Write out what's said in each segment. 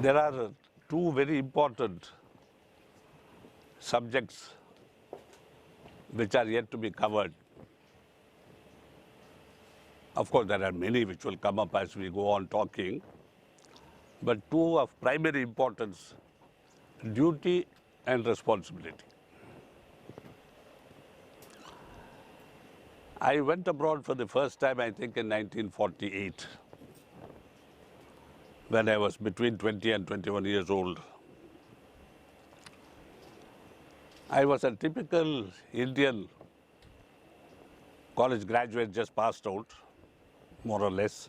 There are two very important subjects which are yet to be covered. Of course, there are many which will come up as we go on talking, but two of primary importance, duty and responsibility. I went abroad for the first time, I think, in 1948, when I was between 20 and 21 years old. I was a typical Indian college graduate, just passed out, more or less,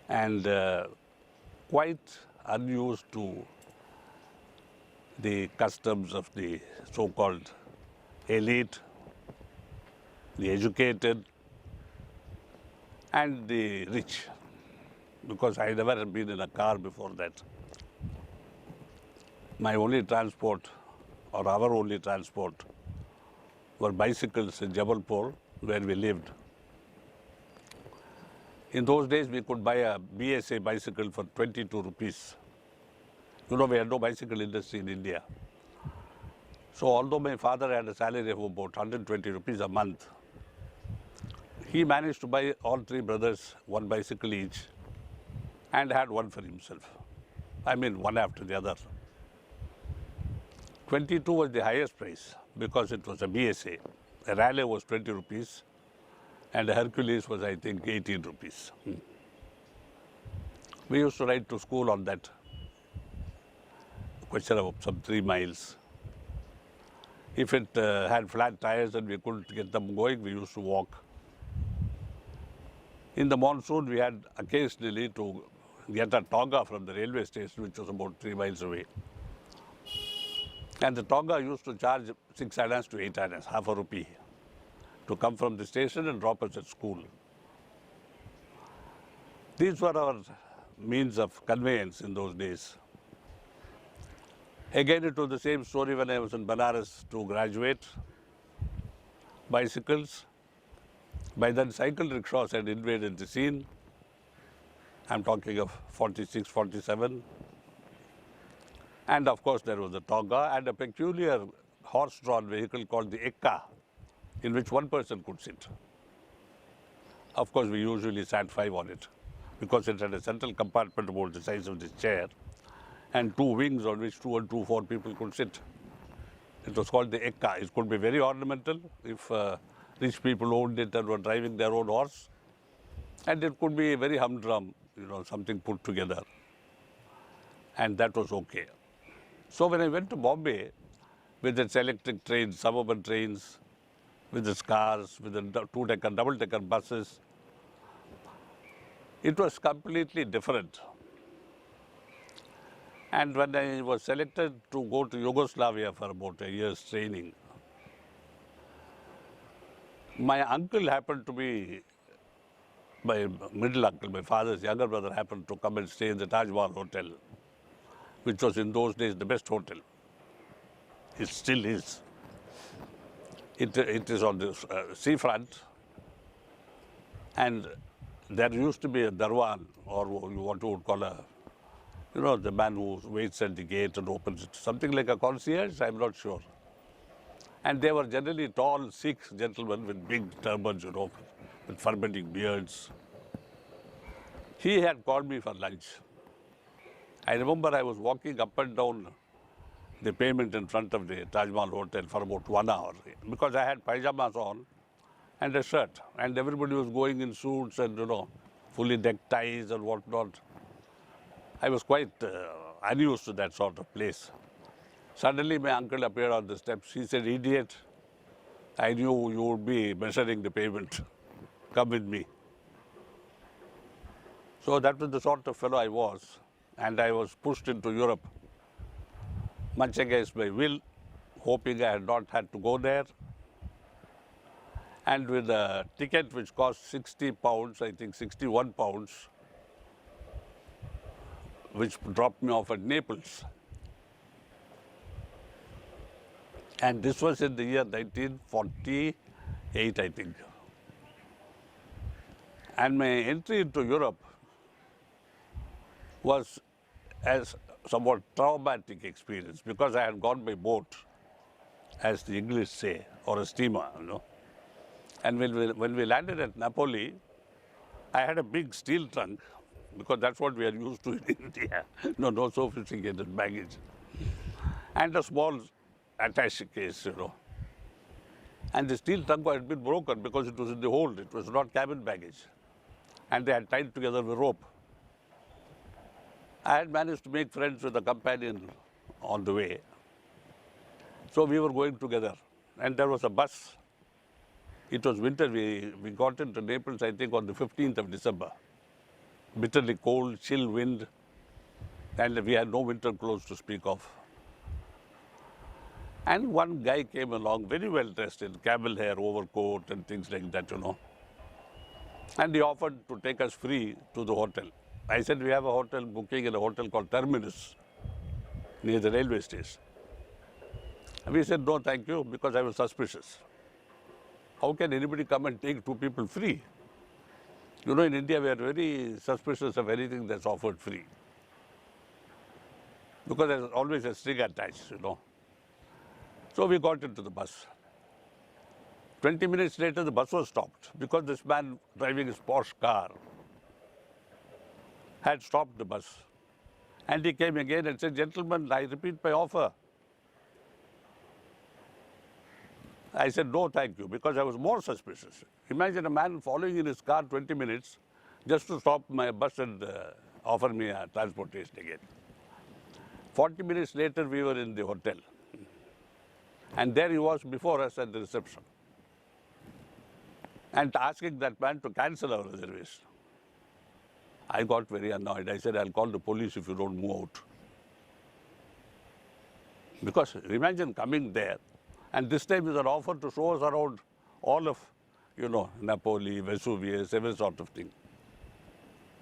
and quite unused to the customs of the so-called elite, the educated, and the rich, because I never had been in a car before that. My only transport, or our only transport, were bicycles in Jabalpur, where we lived. In those days, we could buy a BSA bicycle for 22 rupees. You know, we had no bicycle industry in India. So although my father had a salary of about 120 rupees a month, he managed to buy all three brothers one bicycle each and had one for himself. I mean, one after the other. 22 was the highest price because it was a BSA. A Raleigh was 20 rupees and a Hercules was, I think, 18 rupees. We used to ride to school on that, question of some 3 miles. If it had flat tires and we couldn't get them going, we used to walk. In the monsoon, we had occasionally to get a toga from the railway station, which was about 3 miles away. And the toga used to charge 6 annas to 8 annas, half a rupee, to come from the station and drop us at school. These were our means of conveyance in those days. Again, it was the same story when I was in Banaras to graduate. Bicycles. By then, cycle rickshaws had invaded the scene. I'm talking of 46, 47. And of course, there was a toga and a peculiar horse-drawn vehicle called the ekka, in which one person could sit. Of course, we usually sat 5 on it, because it had a central compartment about the size of this chair and 2 wings on which 2 and 2, 4 people could sit. It was called the ekka. It could be very ornamental if rich people owned it and were driving their own horse. And it could be very humdrum, you know, something put together. And that was okay. So when I went to Bombay with its electric trains, suburban trains, with its cars, with the 2-decker, double-decker buses, it was completely different. And when I was selected to go to Yugoslavia for about a year's training, my uncle happened to be, my middle uncle, my father's younger brother, happened to come and stay in the Taj Mahal Hotel, which was in those days the best hotel. It still is. It is on the seafront, and there used to be a darwan, or what you would call a, you know, the man who waits at the gate and opens it, something like a concierge, I'm not sure. And they were generally tall Sikh gentlemen with big turbans, you know, with fermenting beards. He had called me for lunch. I remember I was walking up and down the pavement in front of the Taj Mahal Hotel for about 1 hour, because I had pyjamas on and a shirt, and everybody was going in suits and, you know, fully decked ties and whatnot. I was quite unused to that sort of place. Suddenly my uncle appeared on the steps. He said, "Idiot, I knew you would be measuring the pavement. Come with me." So that was the sort of fellow I was, and I was pushed into Europe, much against my will, hoping I had not had to go there. And with a ticket which cost 60 pounds, I think 61 pounds, which dropped me off at Naples. And this was in the year 1948, I think. And my entry into Europe was as somewhat traumatic experience because I had gone by boat, as the English say, or a steamer, you know. And when we landed at Napoli, I had a big steel trunk because that's what we are used to in India. No sophisticated baggage. And a small attache case, you know. And the steel trunk had been broken because it was in the hold. It was not cabin baggage. And they had tied together with rope. I had managed to make friends with a companion on the way. So we were going together. And there was a bus. It was winter. We got into Naples, I think, on the 15th of December. Bitterly cold, chill wind. And we had no winter clothes to speak of. And one guy came along, very well dressed in camel hair, overcoat and things like that, you know. And he offered to take us free to the hotel. I said, we have a hotel booking in a hotel called Terminus, near the railway station. And we said, no, thank you, because I was suspicious. How can anybody come and take two people free? You know, in India, we are very suspicious of anything that's offered free. Because there's always a string attached, you know. So we got into the bus. 20 minutes later, the bus was stopped because this man driving his Porsche car had stopped the bus. And he came again and said, gentlemen, I repeat my offer. I said, no, thank you, because I was more suspicious. Imagine a man following in his car 20 minutes just to stop my bus and offer me a transportation again. 40 minutes later, we were in the hotel. And there he was before us at the reception. And asking that man to cancel our reservation. I got very annoyed. I said, I'll call the police if you don't move out. Because imagine coming there, and this time is an offer to show us around all of, you know, Napoli, Vesuvius, every sort of thing.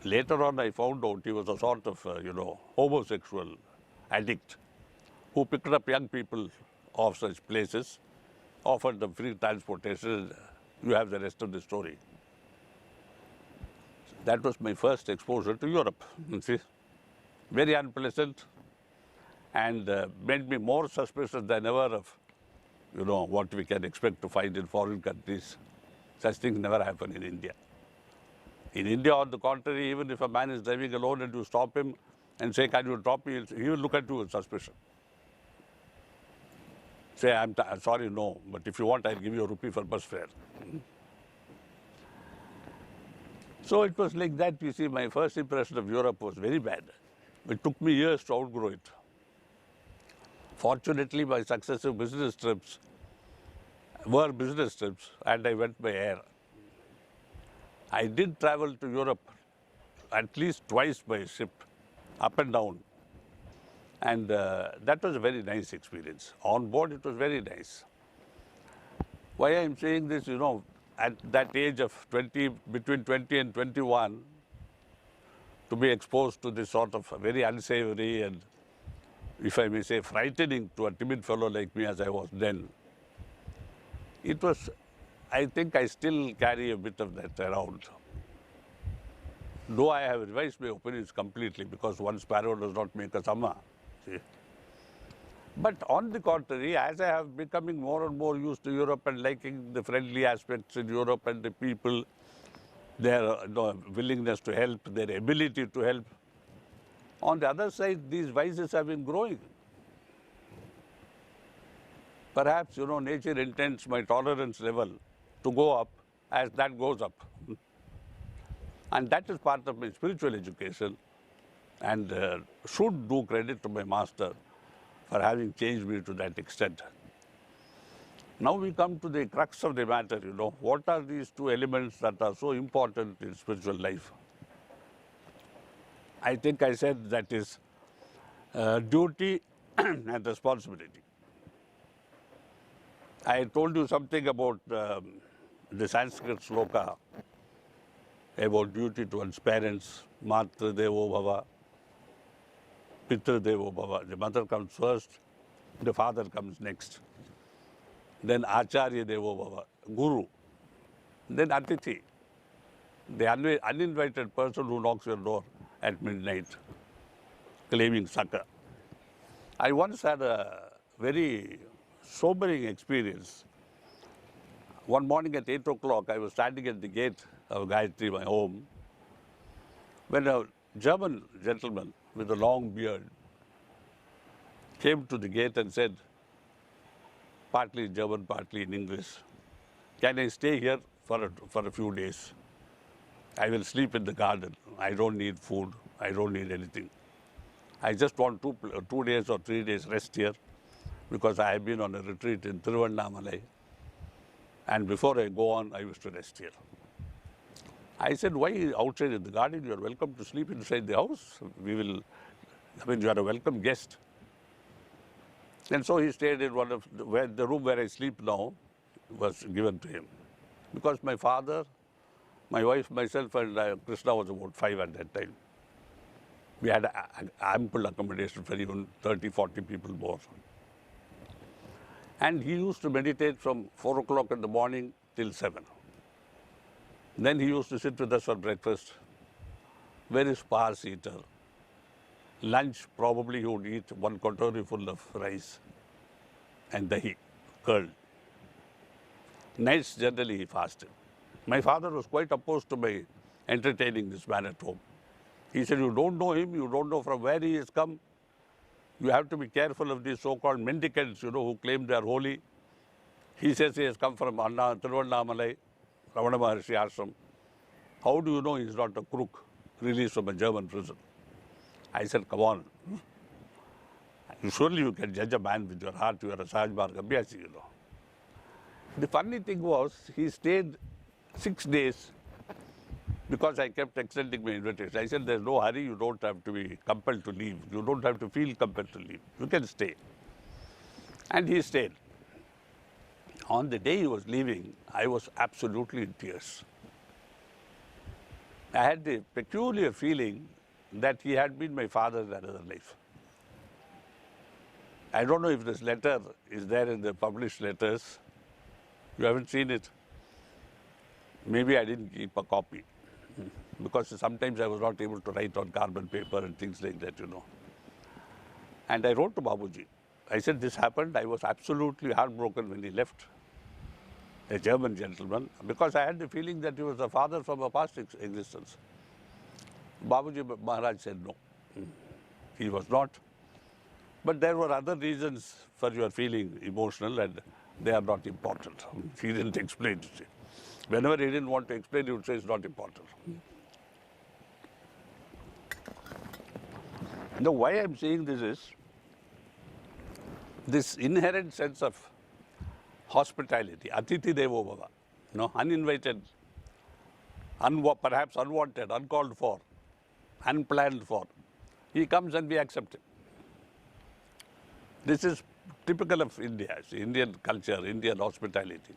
Later on, I found out he was a sort of, you know, homosexual addict who picked up young people of such places, offered them free transportation. You have the rest of the story. That was my first exposure to Europe, you see. Very unpleasant and made me more suspicious than ever of, you know, what we can expect to find in foreign countries. Such things never happen in India. In India, on the contrary, even if a man is driving alone and you stop him and say, can you drop me, he will look at you with suspicion. Say, I'm sorry, no, but if you want, I'll give you a rupee for bus fare. So it was like that, you see, my first impression of Europe was very bad. It took me years to outgrow it. Fortunately, my successive business trips were business trips, and I went by air. I did travel to Europe at least twice by ship, up and down. And that was a very nice experience. On board, it was very nice. Why I'm saying this, you know, at that age of 20, between 20 and 21, to be exposed to this sort of very unsavory and, if I may say, frightening to a timid fellow like me as I was then, it was, I think I still carry a bit of that around. Though I have revised my opinions completely because one sparrow does not make a summer. See? But on the contrary, as I have becoming more and more used to Europe and liking the friendly aspects in Europe and the people, their willingness to help, their ability to help, on the other side, these vices have been growing. Perhaps, you know, nature intends my tolerance level to go up as that goes up. And that is part of my spiritual education and should do credit to my master for having changed me to that extent. Now we come to the crux of the matter, you know. What are these two elements that are so important in spiritual life? I think I said that is duty and responsibility. I told you something about the Sanskrit sloka about duty to one's parents, Matra Devo Bhava, Pitra Devo Bhava. The mother comes first, the father comes next. Then Acharya Devo Bhava, Guru. Then Atithi, the uninvited person who knocks your door at midnight. claiming succor. I once had a very sobering experience. One morning at 8 o'clock, I was standing at the gate of Gayatri, my home, when a German gentleman with a long beard came to the gate and said, partly in German, partly in English, "Can I stay here for a few days? I will sleep in the garden. I don't need food. I don't need anything. I just want 2 days or 3 days rest here because I have been on a retreat in Tiruvannamalai. And before I go on, I wish to rest here." I said, "Why outside in the garden? You are welcome to sleep inside the house. You are a welcome guest." And so he stayed in the room where I sleep now was given to him. Because my father, my wife, myself, and Krishna was about 5 at that time. We had ample accommodation for even 30, 40 people more. And he used to meditate from 4 o'clock in the morning till 7. Then he used to sit with us for breakfast. Very sparse eater. Lunch, probably he would eat 1 katori full of rice and dahi, curd. Nights, generally, he fasted. My father was quite opposed to my entertaining this man at home. He said, "You don't know him, you don't know from where he has come. You have to be careful of these so-called mendicants, who claim they are holy. He says he has come from Tiruvannamalai, Ramana Maharshi ashram. How do you know he's not a crook released from a German prison?" I said, "Come on. Surely you can judge a man with your heart. You are a Sahaj Marg Abhyasi, The funny thing was, he stayed 6 days because I kept extending my invitation. I said, "There's no hurry. You don't have to be compelled to leave. You don't have to feel compelled to leave. You can stay." And he stayed. On the day he was leaving, I was absolutely in tears. I had the peculiar feeling that he had been my father in another life. I don't know if this letter is there in the published letters. You haven't seen it. Maybe I didn't keep a copy because sometimes I was not able to write on carbon paper and things like that, And I wrote to Babuji. I said, "This happened. I was absolutely heartbroken when he left, a German gentleman, because I had the feeling that he was a father from a past existence." Babuji Maharaj said, "No, he was not. But there were other reasons for your feeling emotional and they are not important." He didn't explain it. Whenever he didn't want to explain, he would say it's not important. Now, why I'm saying this is, this inherent sense of hospitality, Atithi Devo Bhava, uninvited, perhaps unwanted, uncalled for, unplanned for. He comes and we accept him. This is typical of India, Indian culture, Indian hospitality.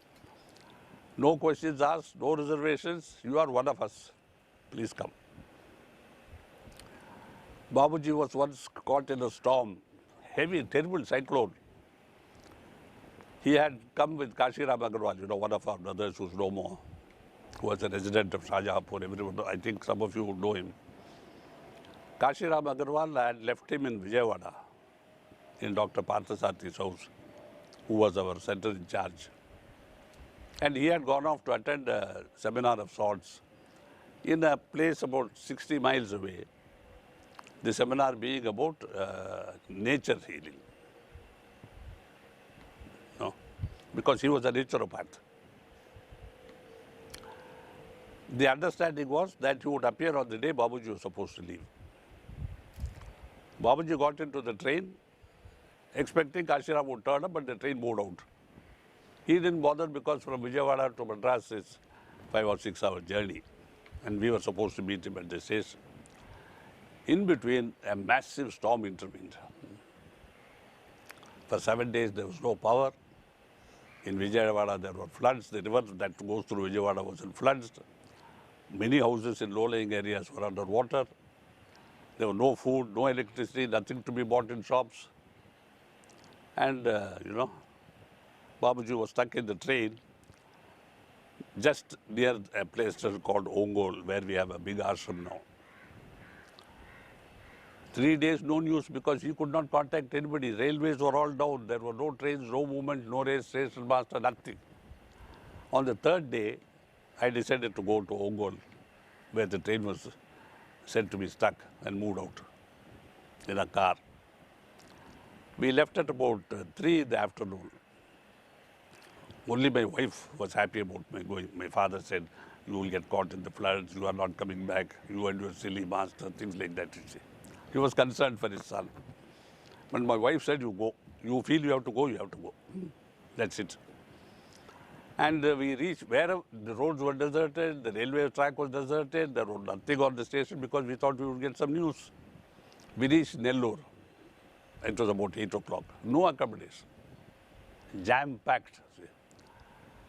No questions asked, no reservations. You are one of us. Please come. Babuji was once caught in a storm, heavy, terrible cyclone. He had come with Kashiram Agarwal, one of our brothers who's no more, who was a resident of Shahjahanpur. Everyone, I think some of you would know him. Kashiram Agarwal had left him in Vijayawada, in Dr. Parthasathi's house, who was our center in charge. And he had gone off to attend a seminar of sorts in a place about 60 miles away. The seminar being about nature healing. Because he was a naturopath. The understanding was that he would appear on the day Babuji was supposed to leave. Babuji got into the train, expecting Kashiram would turn up, but the train moved out. He didn't bother because from Vijayawada to Madras is 5 or 6 hour journey. And we were supposed to meet him at the station. In between, a massive storm intervened. For 7 days, there was no power. In Vijayawada, there were floods. The river that goes through Vijayawada was in floods. Many houses in low-lying areas were underwater. There was no food, no electricity, nothing to be bought in shops. And, Babuji was stuck in the train just near a place called Ongol, where we have a big ashram now. 3 days no news because he could not contact anybody. Railways were all down. There were no trains, no movement, no race, station master, nothing. On the third day, I decided to go to Ongol, where the train was said to be stuck, and moved out in a car. We left at about 3 in the afternoon. Only my wife was happy about my going. My father said, "You will get caught in the floods, you are not coming back, you and your silly master," things like that, you see. He was concerned for his son. But my wife said, "You go. You feel you have to go, you have to go." That's it. And we reached where the roads were deserted, the railway track was deserted, there was nothing on the station because we thought we would get some news. We reached Nellore. It was about 8 o'clock. No accommodation. Jam-packed.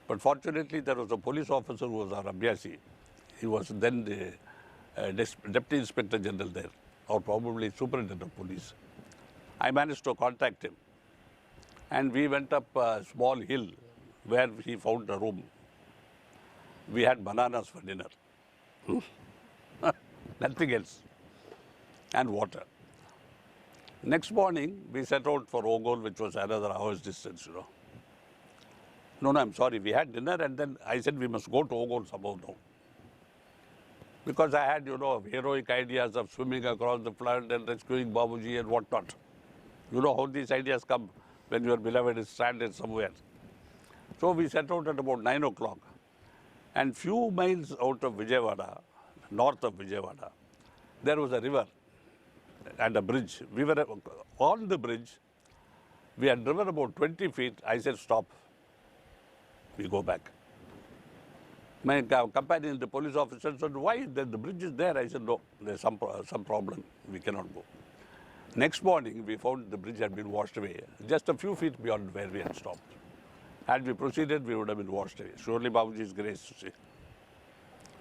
But fortunately, there was a police officer who was our Abhyasi. He was then the Deputy Inspector General there, or probably Superintendent of Police. I managed to contact him. And we went up a small hill where he found a room. We had bananas for dinner. Nothing else. And water. Next morning, we set out for Ongol, which was another hour's distance, you know. No, I'm sorry. We had dinner and then I said we must go to Ongol somehow now. Because I had, heroic ideas of swimming across the flood and rescuing Babuji and whatnot. You know how these ideas come when your beloved is stranded somewhere. So we set out at about 9 o'clock. And few miles out of Vijayawada, north of Vijayawada, there was a river and a bridge. We were on the bridge. We had driven about 20 feet. I said, "Stop. We go back." My companion, the police officer, said, "Why? The bridge is there." I said, "No, there's some problem. We cannot go." Next morning, we found the bridge had been washed away, just a few feet beyond where we had stopped. Had we proceeded, we would have been washed away. Surely Babuji's grace, you see.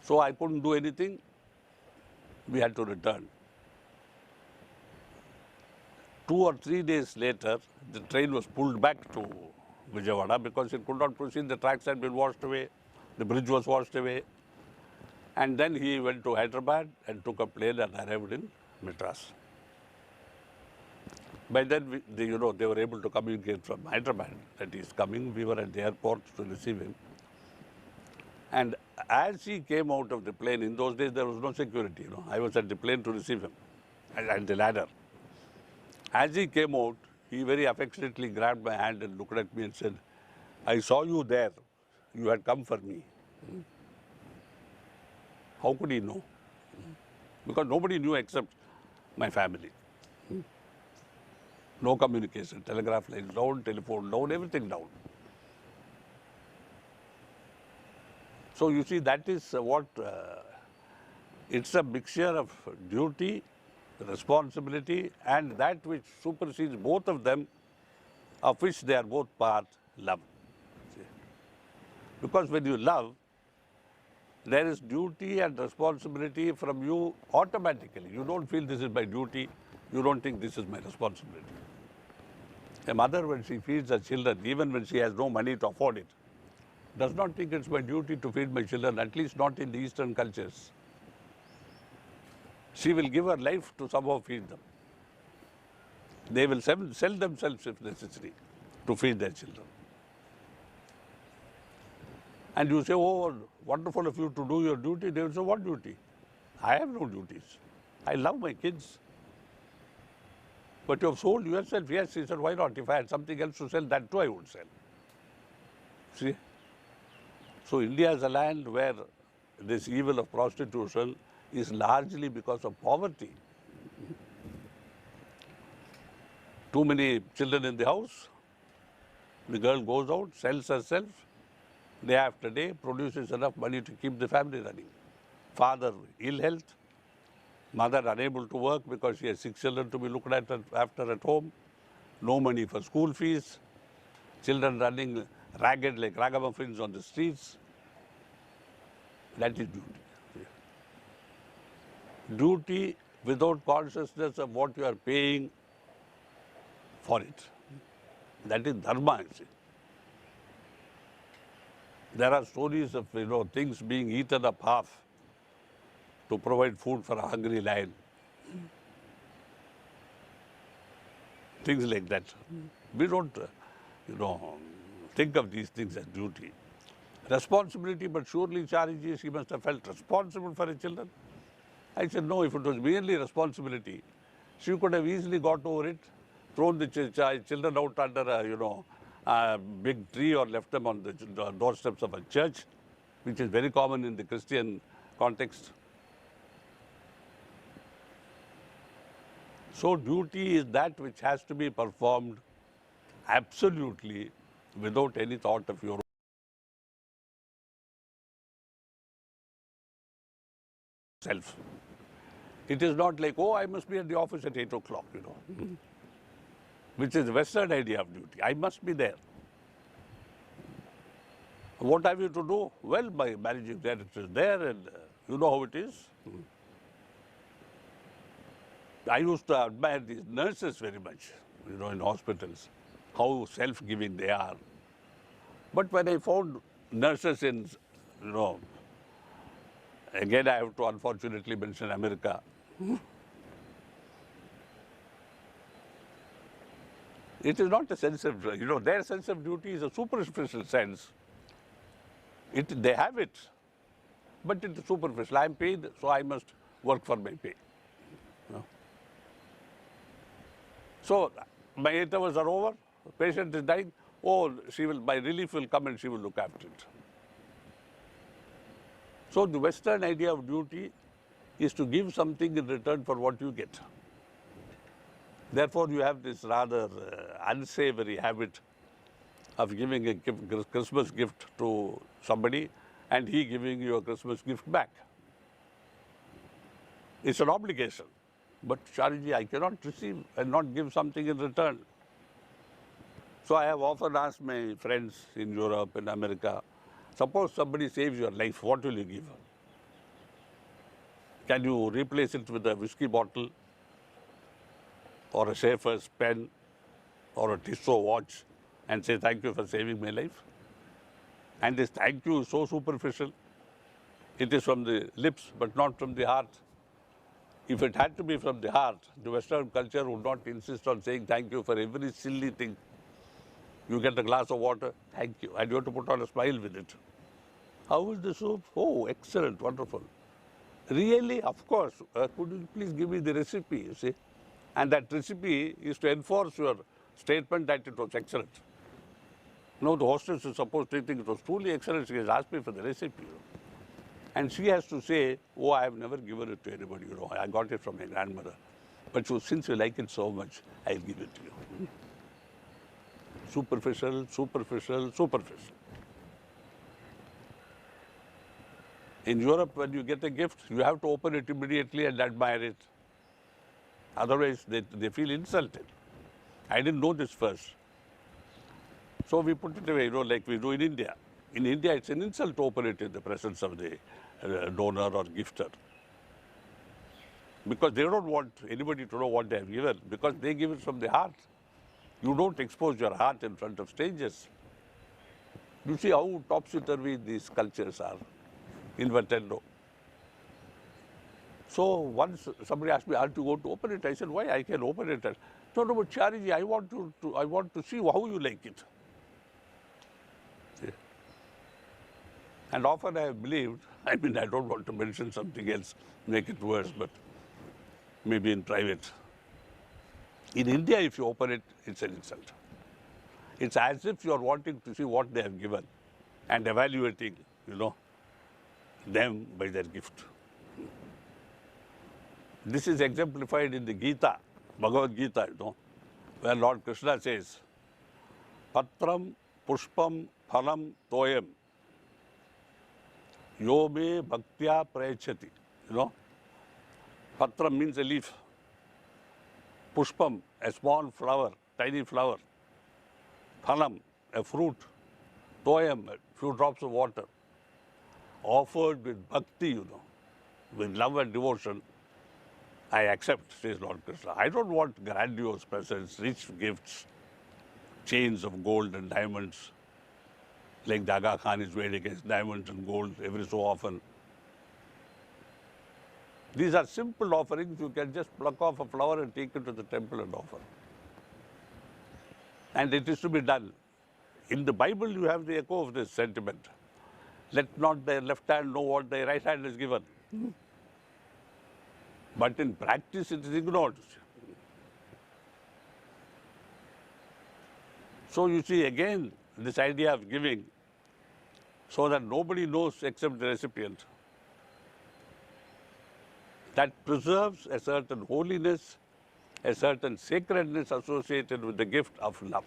So I couldn't do anything. We had to return. 2 or 3 days later, the train was pulled back to Vijayawada because it could not proceed. The tracks had been washed away. The bridge was washed away. And then he went to Hyderabad and took a plane and arrived in Madras. By then, they were able to communicate from Hyderabad that he is coming. We were at the airport to receive him. And as he came out of the plane, in those days there was no security. I was at the plane to receive him at the ladder. As he came out, he very affectionately grabbed my hand and looked at me and said, "I saw you there. You had come for me." How could he know? Because nobody knew except my family. No communication, telegraph lines down, telephone down, everything down. So you see, that is what, it's a mixture of duty, responsibility, and that which supersedes both of them, of which they are both part, love. See? Because when you love, there is duty and responsibility from you automatically. You don't feel this is my duty, you don't think this is my responsibility. A mother, when she feeds her children, even when she has no money to afford it, does not think it's my duty to feed my children, at least not in the Eastern cultures. She will give her life to somehow feed them. They will sell themselves if necessary to feed their children. And you say, "Oh, wonderful of you to do your duty." They will say, "What duty? I have no duties. I love my kids." "But you have sold yourself." "Yes." He said, "Why not? If I had something else to sell, that too I would sell." See? So India is a land where this evil of prostitution is largely because of poverty. Too many children in the house. The girl goes out, sells herself, day after day, produces enough money to keep the family running. Father, ill health. Mother, unable to work because she has 6 children to be looked after at home. No money for school fees. Children running ragged like ragamuffins on the streets. That is duty. Duty without consciousness of what you are paying for it. That is dharma, you see. There are stories of things being eaten up half to provide food for a hungry lion. things like that. We don't, think of these things as duty. Responsibility, but surely Chariji, she must have felt responsible for her children. I said, no, if it was merely responsibility, she could have easily got over it, thrown the children out under a big tree or left them on the doorsteps of a church, which is very common in the Christian context. So duty is that which has to be performed absolutely without any thought of your own self. It is not like, oh, I must be at the office at 8 o'clock, which is the Western idea of duty. I must be there. What have you to do? Well, my managing director is there and you know how it is. I used to admire these nurses very much, in hospitals, how self-giving they are. But when I found nurses in, again I have to unfortunately mention America. It is not a sense of, their sense of duty is a superficial sense. They have it, but it is superficial. I am paid, so I must work for my pay. So my 8 hours are over, the patient is dying, oh, my relief will come and she will look after it. So the Western idea of duty is to give something in return for what you get. Therefore, you have this rather unsavory habit of giving a Christmas gift to somebody and he giving you a Christmas gift back. It's an obligation. But Chariji, I cannot receive and not give something in return. So I have often asked my friends in Europe and America, suppose somebody saves your life, what will you give? Can you replace it with a whiskey bottle or a Schaefer's pen or a Tissot watch and say thank you for saving my life? And this thank you is so superficial. It is from the lips but not from the heart. If it had to be from the heart, the Western culture would not insist on saying thank you for every silly thing. You get a glass of water, thank you, and you have to put on a smile with it. How is the soup? Oh, excellent, wonderful. Really? Of course. Could you please give me the recipe, you see? And that recipe is to enforce your statement that it was excellent. No, the hostess is supposed to think it was truly excellent. She has asked me for the recipe. And she has to say, oh, I have never given it to anybody, I got it from my grandmother. But since you like it so much, I'll give it to you. Superficial, superficial, superficial. In Europe, when you get a gift, you have to open it immediately and admire it. Otherwise, they feel insulted. I didn't know this first. So we put it away, like we do in India. In India, it's an insult to open it in the presence of the donor or gifter. Because they don't want anybody to know what they have given, because they give it from the heart. You don't expose your heart in front of strangers. You see how topsy-turvy these cultures are, invertendo. So once somebody asked me, aren't you going to open it? I said, why? I can open it. No, but Chariji, I want to see how you like it. See? And often I have believed, I don't want to mention something else, make it worse, but maybe in private. In India, if you open it, it's an insult. It's as if you are wanting to see what they have given and evaluating, them by their gift. This is exemplified in the Gita, Bhagavad Gita, where Lord Krishna says, Patram, Pushpam, Phalam, Toyam, Yo me bhaktya prayachati. Patram means a leaf. Pushpam, a small flower, tiny flower. Phalam, a fruit. Toyam, a few drops of water. Offered with bhakti, with love and devotion, I accept, says Lord Krishna. I don't want grandiose presents, rich gifts, chains of gold and diamonds, like the Aga Khan is wearing against diamonds and gold every so often. These are simple offerings. You can just pluck off a flower and take it to the temple and offer. And it is to be done. In the Bible, you have the echo of this sentiment. Let not thy left hand know what thy right hand is given. But in practice, it is ignored. So you see, again, this idea of giving so that nobody knows except the recipient. That preserves a certain holiness, a certain sacredness associated with the gift of love.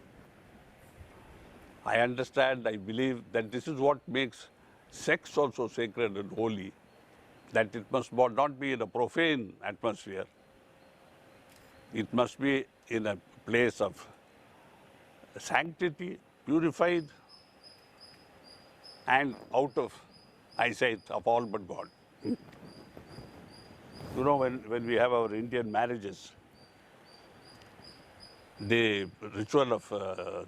I understand, I believe that this is what makes sex also sacred and holy, that it must not be in a profane atmosphere. It must be in a place of sanctity, purified, and out of eyesight of all but God. You know, when we have our Indian marriages, the ritual of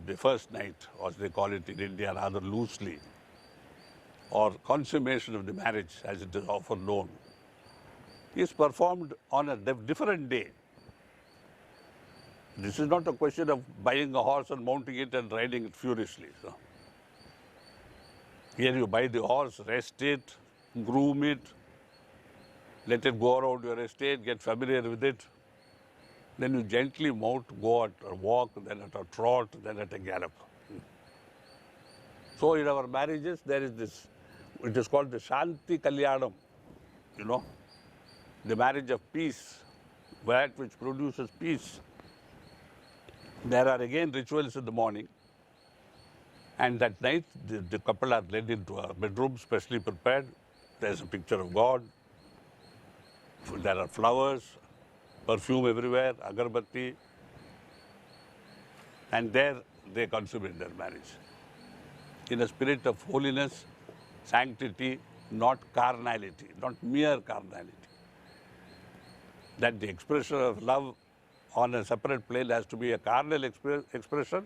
the first night, or as they call it in India rather loosely, or consummation of the marriage as it is often known, is performed on a different day. This is not a question of buying a horse and mounting it and riding it furiously. So, here you buy the horse, rest it, groom it, let it go around your estate, get familiar with it. Then you gently mount, go at a walk, then at a trot, then at a gallop. So in our marriages, there is this, it is called the Shanti Kalyanam, you know, the marriage of peace, that which produces peace. There are again rituals in the morning, and that night the couple are led into a bedroom specially prepared. There's a picture of God, there are flowers, perfume everywhere, agarbatti, and there they consummate their marriage in a spirit of holiness, sanctity, not carnality, not mere carnality. That the expression of love on a separate plane has to be a carnal expression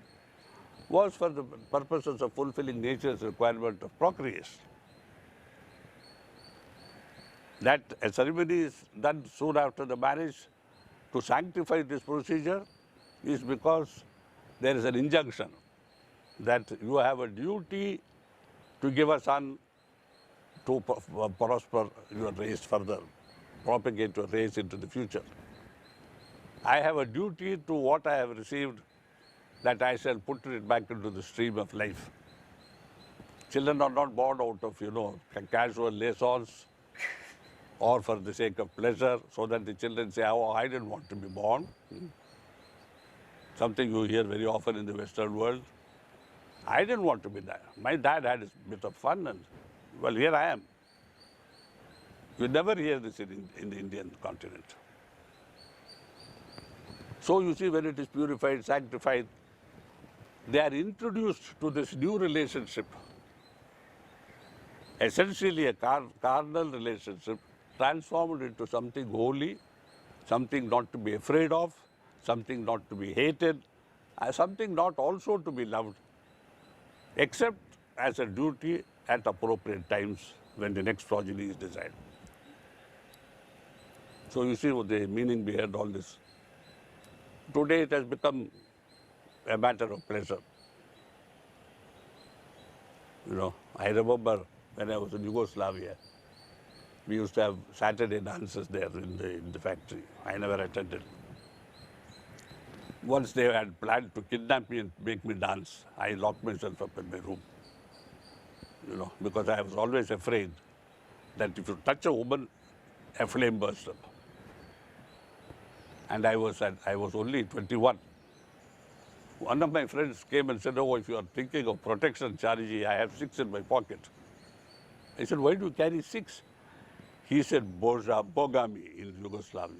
was for the purposes of fulfilling nature's requirement of procreation. That a ceremony is done soon after the marriage to sanctify this procedure is because there is an injunction that you have a duty to give a son to prosper your race further, propagate your race into the future. I have a duty to what I have received, that I shall put it back into the stream of life. Children are not born out of, casual liaisons or for the sake of pleasure, so that the children say, oh, I didn't want to be born. Something you hear very often in the Western world. I didn't want to be that. My dad had a bit of fun, and well, here I am. You never hear this in the Indian continent. So you see, when it is purified, sanctified, they are introduced to this new relationship, essentially a carnal relationship, transformed into something holy, something not to be afraid of, something not to be hated, something not also to be loved, except as a duty at appropriate times when the next progeny is desired. So you see what the meaning behind all this. Today it has become a matter of pleasure. I remember when I was in Yugoslavia, we used to have Saturday dances there in the factory. I never attended. Once they had planned to kidnap me and make me dance, I locked myself up in my room, because I was always afraid that if you touch a woman, a flame bursts up. And I was only 21. One of my friends came and said, oh, if you are thinking of protection, Chariji, I have 6 in my pocket. I said, why do you carry 6? He said, bogami in Yugoslavia.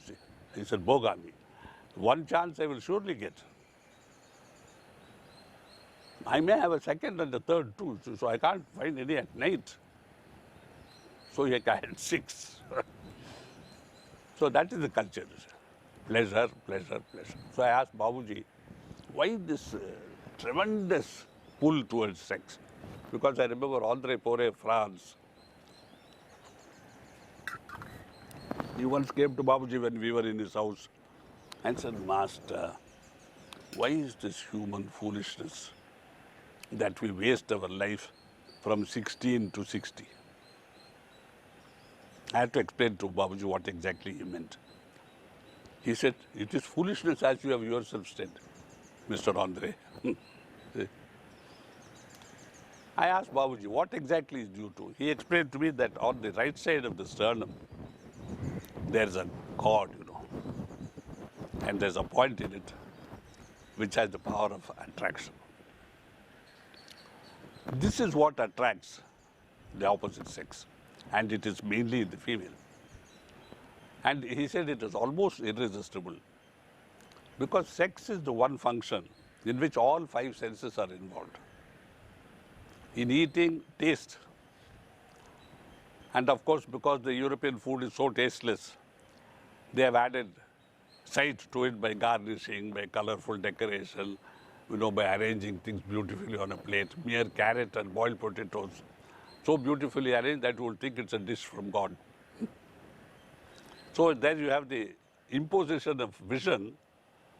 He said, bogami. One chance I will surely get. I may have a second and a third too, so I can't find any at night. So he had 6. So that is the culture. Pleasure, pleasure, pleasure. So I asked Babuji, why this tremendous pull towards sex? Because I remember André Poré, France. He once came to Babuji when we were in his house and said, Master, Why is this human foolishness that we waste our life from 16 to 60? I had to explain to Babuji what exactly he meant. He said, it is foolishness as you have yourself said, Mr. Andre. I asked Babuji, what exactly is due to? He explained to me that on the right side of the sternum, there's a cord, and there's a point in it which has the power of attraction. This is what attracts the opposite sex, and it is mainly the female. And he said it is almost irresistible because sex is the one function in which all five senses are involved. In eating, taste. And of course, because the European food is so tasteless, they have added sight to it by garnishing, by colorful decoration, by arranging things beautifully on a plate. Mere carrot and boiled potatoes, so beautifully arranged that you will think it's a dish from God. So there you have the imposition of vision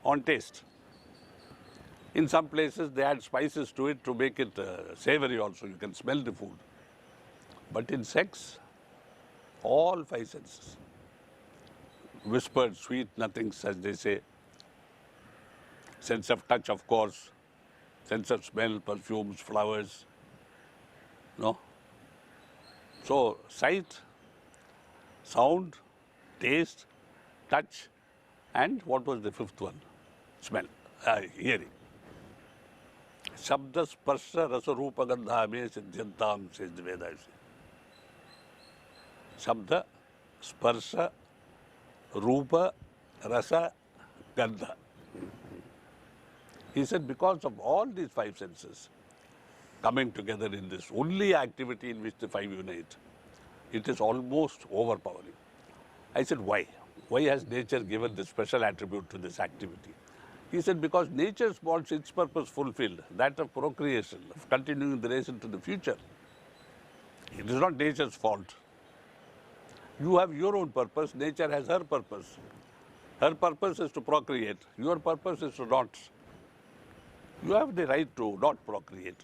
on taste. In some places, they add spices to it to make it savory also. You can smell the food. But in sex, all five senses, whispered sweet nothings, as they say, sense of touch, of course, sense of smell, perfumes, flowers, So sight, sound, taste, touch, and what was the fifth one? Smell, hearing. Shabda sparsha rasa rupa gandha me siddhyantam, says the Vedas. Shabda, sparsha, rupa, rasa, gandha. He said because of all these five senses coming together in this only activity in which the five unite, it is almost overpowering. I said, why? Why has nature given this special attribute to this activity? He said, because nature wants its purpose fulfilled, that of procreation, of continuing the race into the future. It is not nature's fault. You have your own purpose, nature has her purpose. Her purpose is to procreate, your purpose is to not. You have the right to not procreate,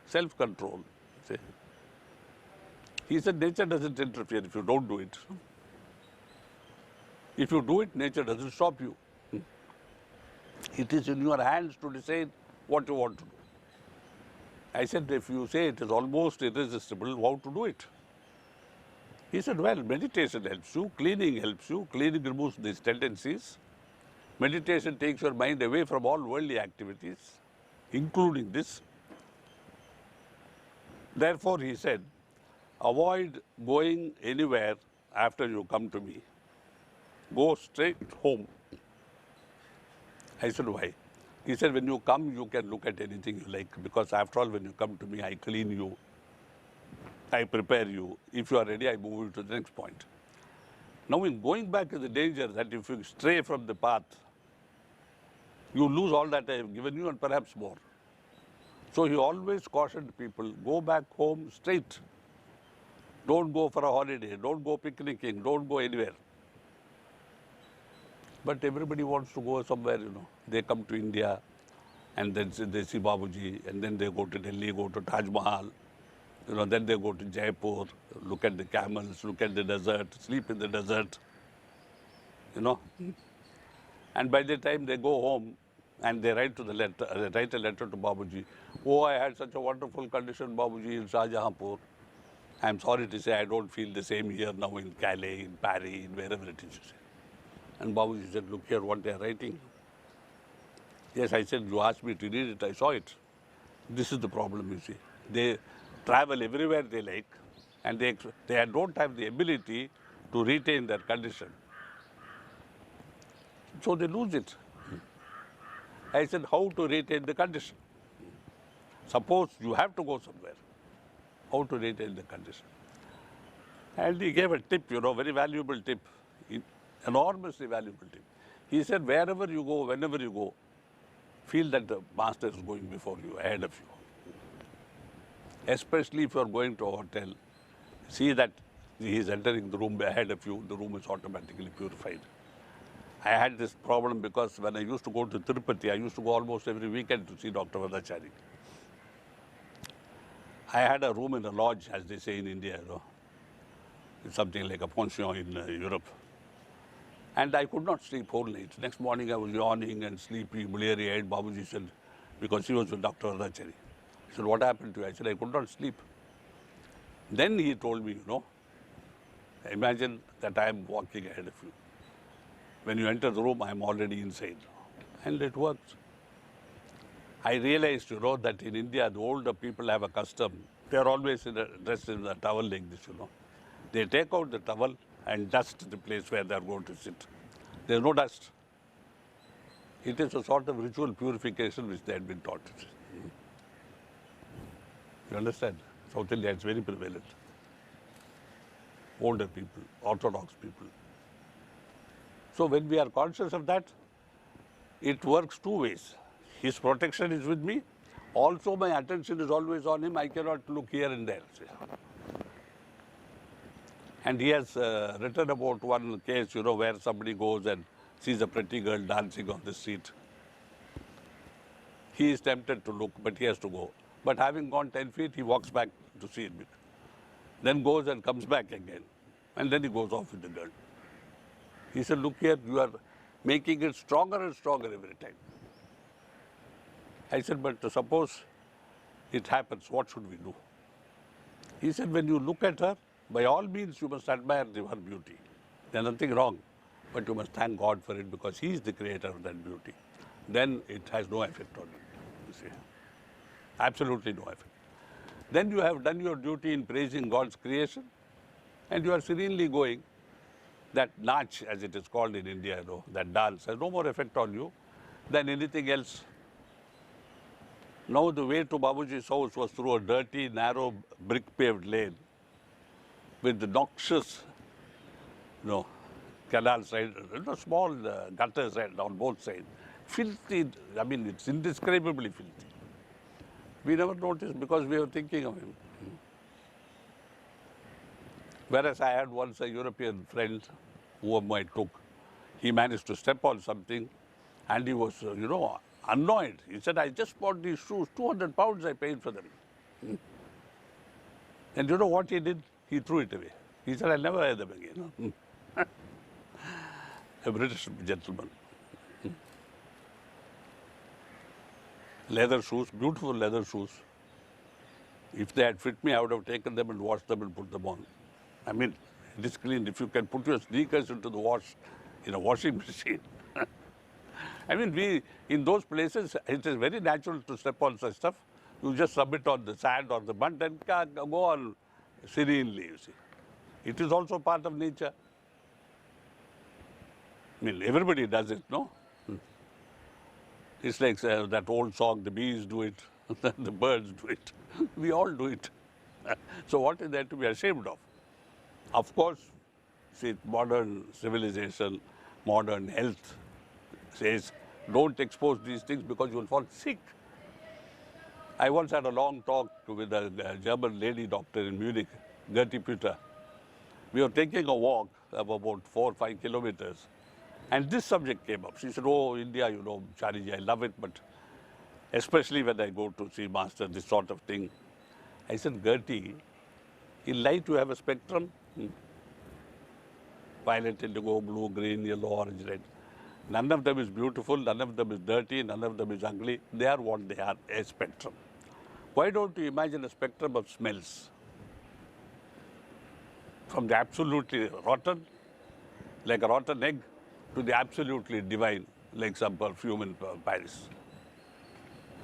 self-control. He said, nature doesn't interfere if you don't do it. If you do it, nature doesn't stop you. It is in your hands to decide what you want to do. I said, if you say it is almost irresistible, how to do it? He said, well, meditation helps you, cleaning helps you, cleaning removes these tendencies. Meditation takes your mind away from all worldly activities, including this. Therefore, he said, avoid going anywhere after you come to me. Go straight home. I said, why? He said, when you come, you can look at anything you like, because after all, when you come to me, I clean you, I prepare you. If you are ready, I move you to the next point. Now, in going back is the danger that if you stray from the path, you lose all that I have given you and perhaps more. So he always cautioned people, go back home straight. Don't go for a holiday, don't go picnicking, don't go anywhere. But everybody wants to go somewhere, They come to India and then they see Babuji, and then they go to Delhi, go to Taj Mahal. Then they go to Jaipur, look at the camels, look at the desert, sleep in the desert, And by the time they go home and they write a letter to Babuji, oh, I had such a wonderful condition, Babuji, in Shahjahanpur. I'm sorry to say I don't feel the same here now in Calais, in Paris, in wherever it is. And Babuji said, look here what they are writing. Yes, I said, you asked me to read it, I saw it. This is the problem, you see. They travel everywhere they like, and they don't have the ability to retain their condition. So they lose it. I said, how to retain the condition? Suppose you have to go somewhere. How to retain the condition? And he gave a tip, very valuable tip, enormously valuable tip. He said, wherever you go, whenever you go, feel that the master is going before you, ahead of you. Especially if you are going to a hotel, see that he is entering the room ahead of you, the room is automatically purified. I had this problem because when I used to go to Tirupati, I used to go almost every weekend to see Dr. Rev.chariji. I had a room in a lodge, as they say in India, you know. It's something like a pension in Europe. And I could not sleep whole night. Next morning I was yawning and sleepy, bleary-eyed. Babuji said, because he was with Dr. Rev.chariji. He said, what happened to you? I said, I could not sleep. Then he told me, you know, imagine that I am walking ahead of you. When you enter the room, I am already inside. And it works. I realized, you know, that in India, the older people have a custom. They are always dressed in a towel like this, you know. They take out the towel and dust the place where they are going to sit. There is no dust. It is a sort of ritual purification which they had been taught. You understand? South India is very prevalent. Older people, orthodox people. So when we are conscious of that, it works two ways. His protection is with me. Also, my attention is always on him. I cannot look here and there. And he has written about one case, you know, where somebody goes and sees a pretty girl dancing on the street. He is tempted to look, but he has to go. But having gone 10 feet, he walks back to see it. Then goes and comes back again. And then he goes off with the girl. He said, look here, you are making it stronger and stronger every time. I said, but suppose it happens, what should we do? He said, when you look at her, by all means, you must admire her beauty. There's nothing wrong, but you must thank God for it because He is the creator of that beauty. Then it has no effect on you see. Absolutely no effect. Then you have done your duty in praising God's creation, and you are serenely going. That nach, as it is called in India, you know, that dance, has no more effect on you than anything else. Now the way to Babuji's house was through a dirty, narrow, brick-paved lane with the noxious, you know, canals, right, you know, small gutters right, on both sides. Filthy, I mean, it's indescribably filthy. We never noticed because we were thinking of him. Whereas I had once a European friend whom I took. He managed to step on something and he was, you know, annoyed. He said, I just bought these shoes, 200 pounds I paid for them. And you know what he did? He threw it away. He said, I'll never wear them again. A British gentleman. Leather shoes, beautiful leather shoes. If they had fit me, I would have taken them and washed them and put them on. I mean, it is clean. If you can put your sneakers into the wash, in a washing machine. I mean, in those places, it is very natural to step on such stuff. You just rub it on the sand or the mud and go on serenely, you see. It is also part of nature. I mean, everybody does it, no? It's like that old song, the bees do it, the birds do it. We all do it. So what is there to be ashamed of? Of course, see, modern civilization, modern health says, don't expose these things because you will fall sick. I once had a long talk with a German lady doctor in Munich, Gertie Putter. We were taking a walk of about 4 or 5 kilometers, and this subject came up. She said, oh, India, you know, Chariji, I love it, but especially when I go to see Master, this sort of thing. I said, Gertie, in light you have a spectrum. Violet, indigo, blue, green, yellow, orange, red. None of them is beautiful, none of them is dirty, none of them is ugly. They are what they are, a spectrum. Why don't you imagine a spectrum of smells? From the absolutely rotten, like a rotten egg, to the absolutely divine, like some perfume in Paris.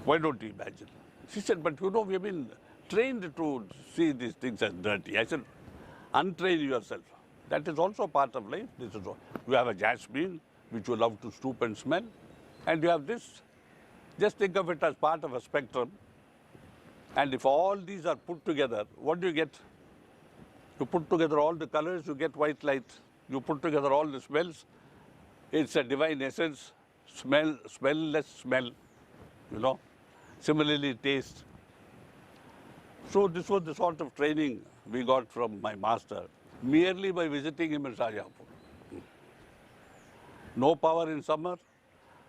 Why don't you imagine? She said, but you know, we have been trained to see these things as dirty. I said, untrain yourself. That is also part of life. This is all. You have a jasmine, which you love to stoop and smell, and you have this. Just think of it as part of a spectrum. And if all these are put together, what do you get? You put together all the colors, you get white light. You put together all the smells, it's a divine essence. Smellless smell, you know. Similarly, taste. So this was the sort of training we got from my master, merely by visiting him in Shahjahanpur. No power in summer.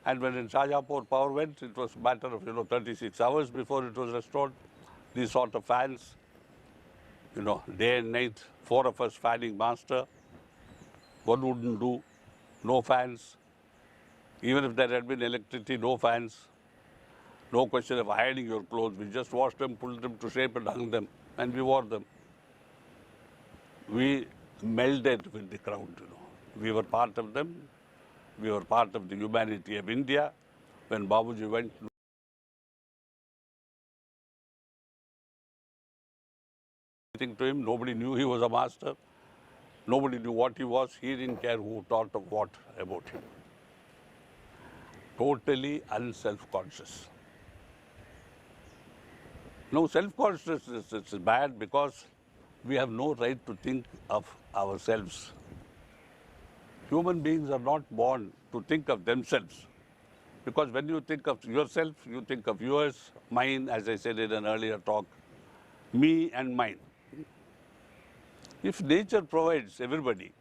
And when in Shahjahanpur power went, it was a matter of, 36 hours before it was restored. These sort of fans, day and night, 4 of us fanning master. One wouldn't do, no fans. Even if there had been electricity, no fans. No question of ironing your clothes. We just washed them, pulled them to shape and hung them, and we wore them. We melded with the crowd, We were part of them. We were part of the humanity of India. When Babuji went to him, nobody knew he was a master. Nobody knew what he was. He didn't care who thought of what about him. Totally unself-conscious. No, self-consciousness is bad because we have no right to think of ourselves. Human beings are not born to think of themselves. Because when you think of yourself, you think of yours, mine, as I said in an earlier talk, me and mine. If nature provides everybody,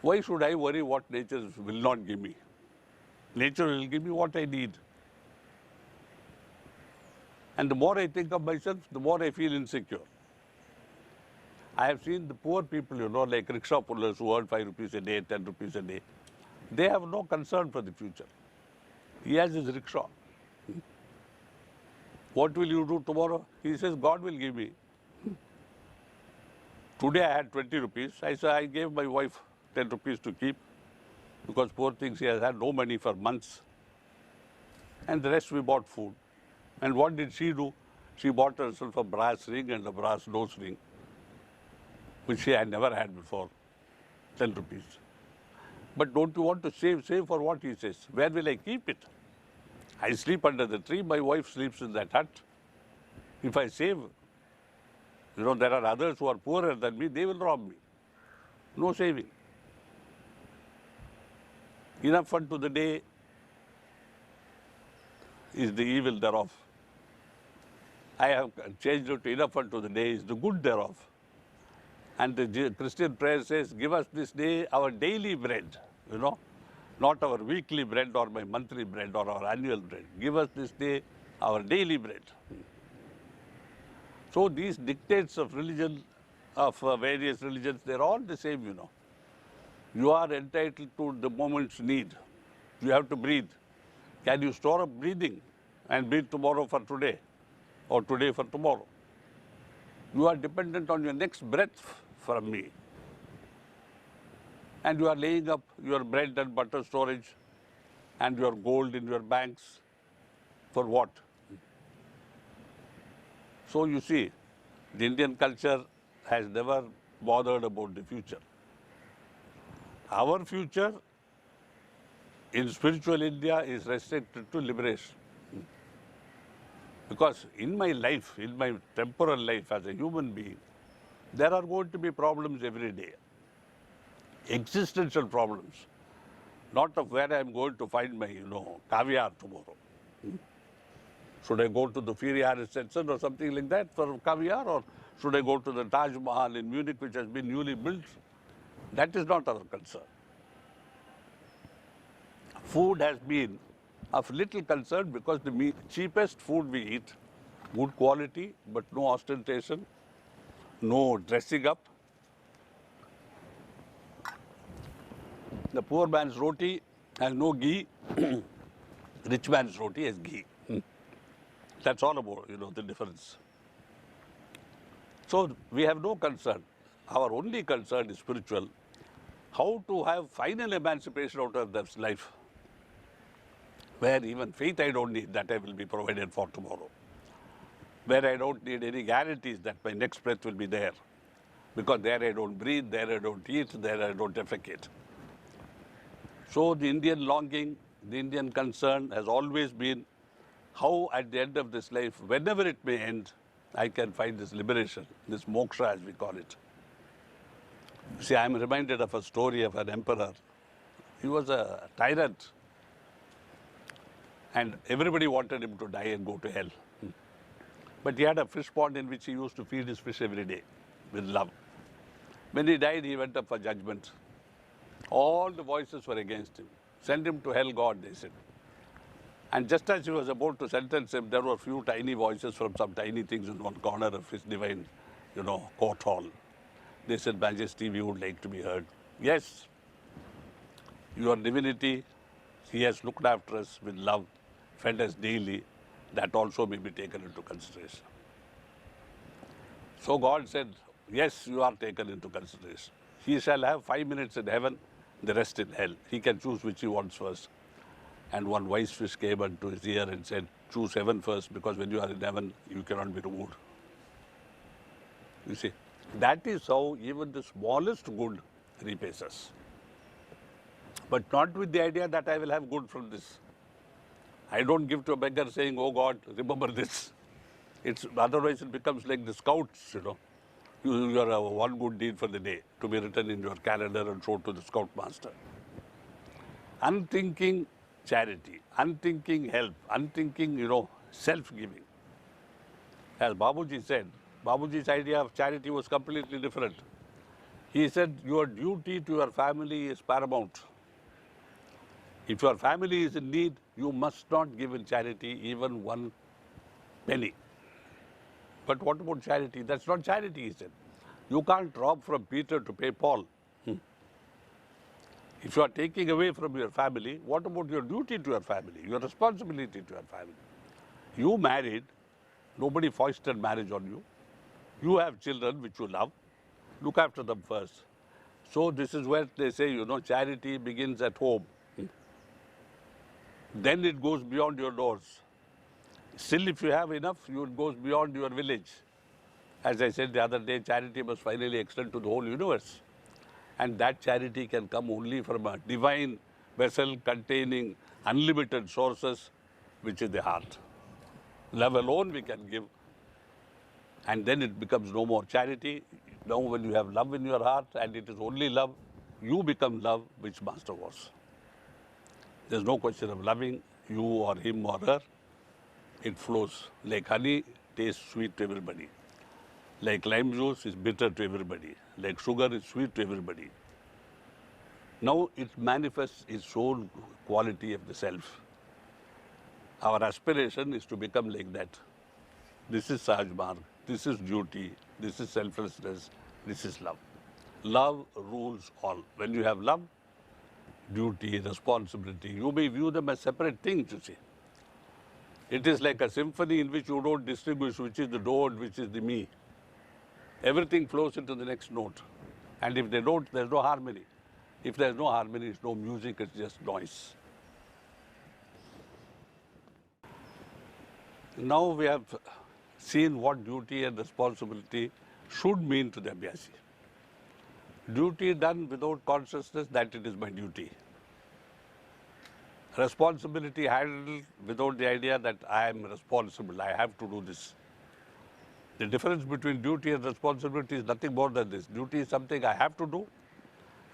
why should I worry what nature will not give me? Nature will give me what I need. And the more I think of myself, the more I feel insecure. I have seen the poor people, like rickshaw pullers who earn 5 rupees a day, 10 rupees a day. They have no concern for the future. He has his rickshaw. What will you do tomorrow? He says, God will give me. Today I had 20 rupees. I gave my wife 10 rupees to keep because poor thing, she has had no money for months. And the rest we bought food. And what did she do? She bought herself a brass ring and a brass nose ring, which she had never had before, 10 rupees. But don't you want to save? Save for what, he says. Where will I keep it? I sleep under the tree, my wife sleeps in that hut. If I save, there are others who are poorer than me, they will rob me. No saving. Enough unto the day is the evil thereof. I have changed it to enough unto the day is the good thereof. And the Christian prayer says, give us this day our daily bread, not our weekly bread or my monthly bread or our annual bread. Give us this day our daily bread. So these dictates of religion, of various religions, they're all the same, You are entitled to the moment's need. You have to breathe. Can you store up breathing and breathe tomorrow for today or today for tomorrow? You are dependent on your next breath from me. And you are laying up your bread and butter storage and your gold in your banks for what? So you see, the Indian culture has never bothered about the future. Our future in spiritual India is restricted to liberation. Because in my life, in my temporal life as a human being, there are going to be problems every day. Existential problems. Not of where I am going to find my, caviar tomorrow. Should I go to the Feriaristetsen or something like that for caviar, or should I go to the Taj Mahal in Munich, which has been newly built? That is not our concern. Food has been of little concern because the cheapest food we eat, good quality, but no ostentation, no dressing up. The poor man's roti has no ghee, rich man's roti has ghee. That's all about, the difference. So we have no concern. Our only concern is spiritual. How to have final emancipation out of this life, where even faith I don't need, that I will be provided for tomorrow. Where I don't need any guarantees that my next breath will be there. Because there I don't breathe, there I don't eat, there I don't defecate. So the Indian longing, the Indian concern has always been how at the end of this life, whenever it may end, I can find this liberation, this moksha as we call it. See, I am reminded of a story of an emperor. He was a tyrant. And everybody wanted him to die and go to hell. But he had a fish pond in which he used to feed his fish every day with love. When he died, he went up for judgment. All the voices were against him. Send him to hell, God, they said. And just as he was about to sentence him, there were a few tiny voices from some tiny things in one corner of his divine, court hall. They said, Majesty, we would like to be heard. Yes, your divinity, he has looked after us with love, fed us daily. That also may be taken into consideration. So God said, yes, you are taken into consideration. He shall have 5 minutes in heaven, the rest in hell. He can choose which he wants first. And one wise fish came unto his ear and said, choose heaven first, because when you are in heaven, you cannot be removed. You see, that is how even the smallest good repays us. But not with the idea that I will have good from this. I don't give to a beggar saying, oh God, remember this. Otherwise it becomes like the scouts, You are one good deed for the day to be written in your calendar and shown to the scoutmaster. Unthinking charity, unthinking help, unthinking, self-giving. As Babuji said, Babuji's idea of charity was completely different. He said, your duty to your family is paramount. If your family is in need, you must not give in charity even one penny. But what about charity? That's not charity, he said. You can't rob from Peter to pay Paul. If you are taking away from your family, what about your duty to your family, your responsibility to your family? You married, nobody foisted marriage on you. You have children which you love. Look after them first. So this is where they say, charity begins at home. Then it goes beyond your doors. Still, if you have enough, it goes beyond your village. As I said the other day, charity must finally extend to the whole universe. And that charity can come only from a divine vessel containing unlimited sources, which is the heart. Love alone we can give. And then it becomes no more charity. Now when you have love in your heart and it is only love, you become love, which Master was. There's no question of loving you or him or her. It flows. Like honey tastes sweet to everybody. Like lime juice is bitter to everybody. Like sugar is sweet to everybody. Now it manifests its own quality of the self. Our aspiration is to become like that. This is Sahaj Marg, this is duty, this is selflessness, this is love. Love rules all. When you have love, duty, responsibility, you may view them as separate things, you see. It is like a symphony in which you don't distinguish which is the do and which is the me. Everything flows into the next note. And if they don't, there's no harmony. If there's no harmony, it's no music, it's just noise. Now we have seen what duty and responsibility should mean to the Abhyasi. Duty done without consciousness that it is my duty. Responsibility handled without the idea that I am responsible, I have to do this. The difference between duty and responsibility is nothing more than this. Duty is something I have to do.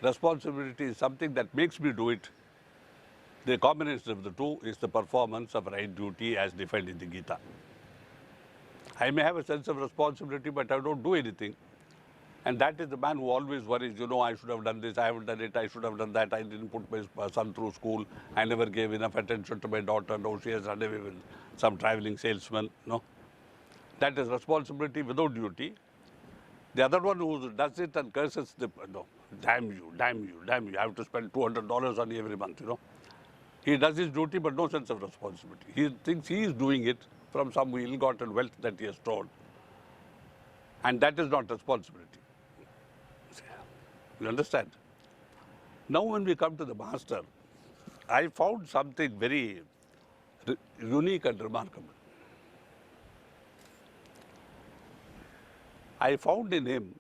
Responsibility is something that makes me do it. The combination of the two is the performance of right duty as defined in the Gita. I may have a sense of responsibility, but I don't do anything. And that is the man who always worries, I should have done this, I haven't done it, I should have done that, I didn't put my son through school, I never gave enough attention to my daughter, now she has run away with some traveling salesman, no. That is responsibility without duty. The other one who does it and curses, damn you, damn you, damn you, I have to spend $200 on you every month, He does his duty but no sense of responsibility. He thinks he is doing it from some ill-gotten wealth that he has stored. And that is not responsibility. You understand? Now when we come to the Master, I found something very unique and remarkable. I found in him